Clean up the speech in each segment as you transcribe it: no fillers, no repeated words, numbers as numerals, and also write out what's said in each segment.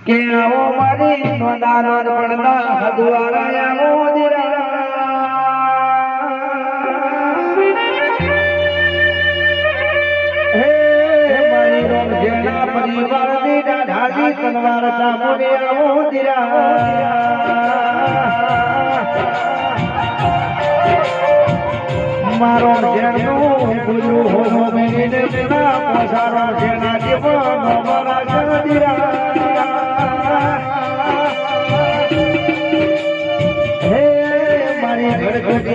કે આવો મારી નોંધાનો પડતા હદવાળા આવો દીરા હે મારી રોમ જેના પરિવાર ની ઢાઢી તલવાર સામુને આવો દીરા મારો જેનું ગુરુ હો મેને ના પસારો જેના જેવો મારા દીરા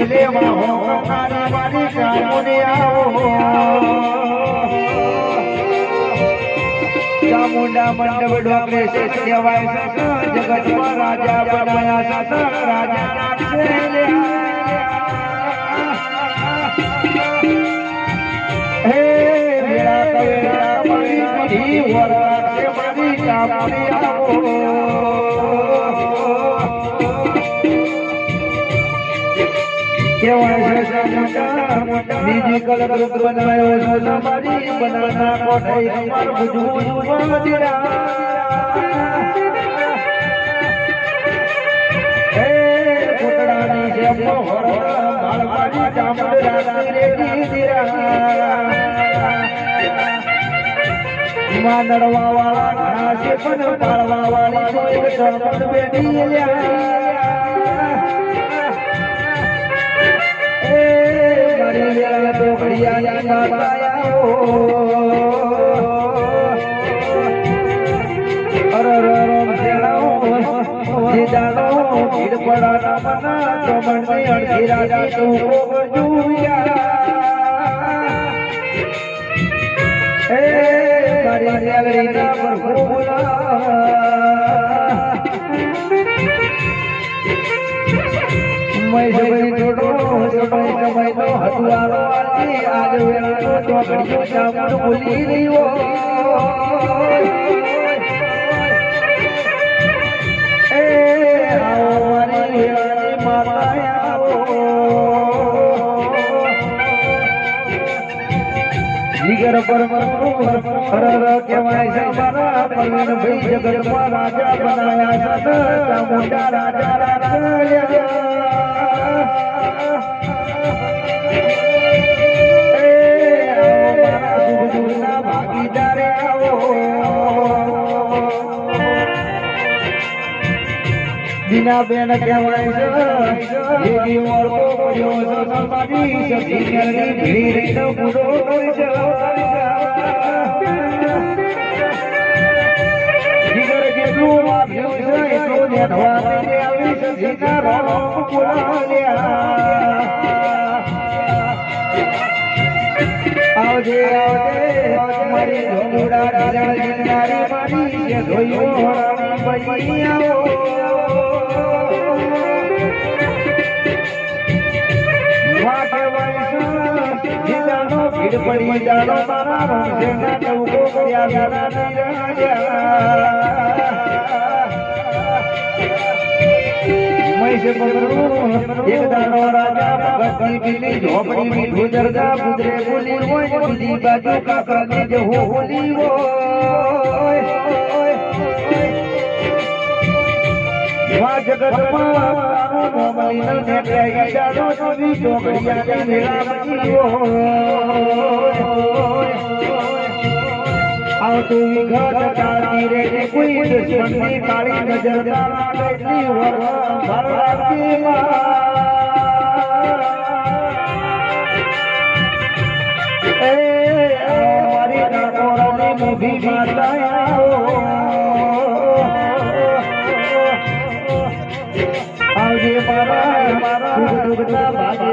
લેવા હો મારી ચામુને આવો ચામુંડા મંડપ ડોકરે છે કહેવાય જગતમાં રાજા બનાયા સતા રાજા હે મેરા કવેરા મારી વરા છે મારી ચામુને આવો બીજી કલર બનાવ્યો છે તમારી બનાના કોઠાઈ અમાર બુજું મંદિરા હે કોટડાની છે મોહર માળવાડી ચામડાની રેડી દીરા માંડવા વાળા ઘણા છે પણ પાળવા વાળી તો એક શરમત બેઠી લ્યા તો ઘડિયા માતાયા અરે રમ જેડાઓ જીદાનો ભીડ પડાના મના ચમણને અડધી રાતે તું જોયા એ મારી રેલડીના પરફોલા मैं जबई छोड़ो समय समय नो हथुआरो आजी आज वेलानो ચોકડીઓ ચામુંડ બોલી રહ્યો એ આવો મારી વેલાની માતા આવો જીગર પર હરર કહેવાય છે મારા પરવીન ભાઈ જગતમાં રાજા બનાયા છે ચામુંડા રાજા રાજા बिना बेन कहेवाय છે જેવી ઓળખો પડ્યો છે તમારી સખીની ભીડ તો પૂરો કરી છે જીગર કેટલું આપ્યું છે એટલું નેઠવા લઈને આવી સખીના રોમ બોલાવ્યા આવજે આવજે મારી ઢોંગુડા ઢીરણ જીનારી મારી કે ધોયો હરાણી બઈ આવો ભીડ પડી જાડો મારા રંગેના ચૌકો કર્યા ગાના મૈસ પકડું એક દાડો રાજા ભગતની પીલી ઝોપડી મીઠું જરદા પુત્રે બોલી હોય બીજી બાજુ કાકાને જે હોલી હોય જગતમાં આવતું વિઘટ ચાલતી રે કોઈ દુશ્મનની કાળી નજર એટલી મારી નાકોરાની મોભી માતા આવજે મારા સુગના ભાગે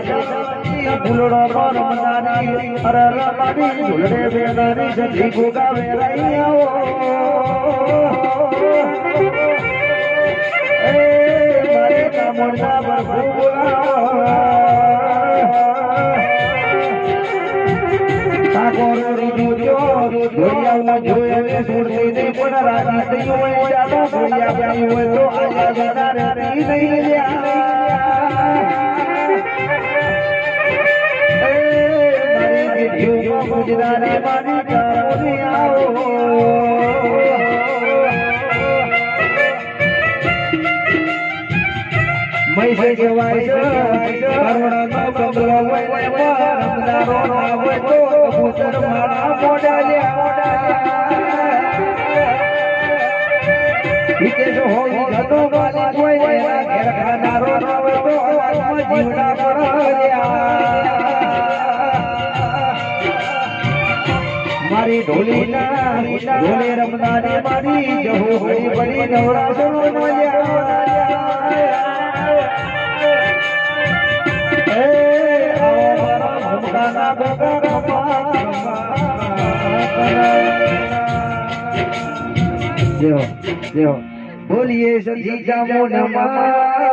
ફૂલડો પર મનારી અરે રમાની ફૂલડે બેનારી જલ્દી ભોગા વેરાઈ આવો એ મારે ચામુંડા ભગવાન ઠાકોર જોયો જોયા જોયા છોડતી નહીં પણ રાજી થઈ હોય ચાલો જોયા ગઈ હોય તો આયા જના રહી નહીં લ્યા ગુજરાતી મારી ચામુંડી આવો મૈસે કહેવાય છે કરુણાનો બંગલો હોય રમદારો ના હોય તો કબૂતર મારા મોડાલ્યા હિતેશ હોય જતો માલિક હોય એના ઘેર ખાનારો ના હોય તો આત્મા જીવડા પડ્યા મારી ઢોલીના ઢોલે રમનારી મારી જહો બડી બડી નવરાસો બોલીએ સતી જામો નમા